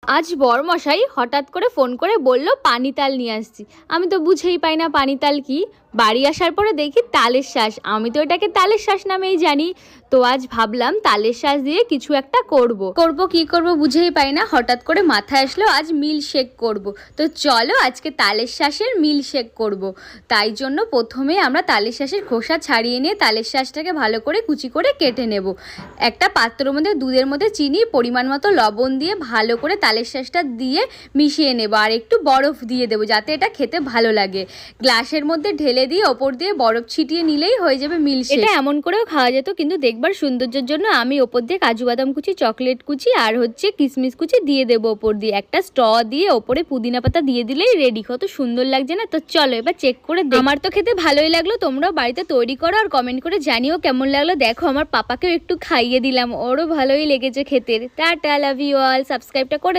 আজ বড়মশাই হঠাৎ করে ফোন করে বলল পানি তাল নিয়ে আসছি। আমি তো বুঝেই পাই না পানি তাল কি। বাড়ি আসার পরে দেখি তালের শ্বাস। আমি তো এটাকে তালের শ্বাস নামেই জানি। তো আজ ভাবলাম তালের শ্বাস দিয়ে কিছু একটা করব কি করব বুঝেই পাই না। হঠাৎ করে মাথায় আসলো আজ মিল্ক শেক করব। তো চলো আজকে তালের শ্বাসের মিল্ক শেক করব। তাই জন্য প্রথমে আমরা তালের শ্বাসের খোসা ছাড়িয়ে নিয়ে তালের শ্বাসটাকে ভালো করে কুচি করে কেটে নেব। একটা পাত্রের মধ্যে দুধের মধ্যে চিনি পরিমাণ মতো লবণ দিয়ে ভালো করে তালের শ্বাসটা দিয়ে মিশিয়ে নেব, আর একটু বরফ দিয়ে দেবো যাতে এটা খেতে ভালো লাগে। গ্লাসের মধ্যে ঢেলে দিয়ে ওপর দিয়ে বরফ ছিটিয়ে নিলেই হয়ে যাবে মিল্ক শেক। এটা এমন করেও খাওয়া যেত, কিন্তু দেখবার সৌন্দর্যের জন্য আমি ওপর দিয়ে কাজু বাদাম কুচি, চকলেট কুচি আর কিশমিশ কুচি দিয়ে দেবো ওপর দিয়ে। একটা স্ট্র দিয়ে ওপরে পুদিনা পাতা দিয়ে দিলেই রেডি। কত সুন্দর লাগছে না? তো চলো এবার চেক করে দেখো। আমার তো খেতে ভালোই লাগলো, তোমরাও বাড়িতে তৈরি করো আর কমেন্ট করে জানিও কেমন লাগলো। দেখো আমার পাপাকেও একটু খাইয়ে দিলাম, ওরও ভালোই লেগেছে খেতে। টাটা, লাভ ইউ অল। সাবস্ক্রাইবটা করে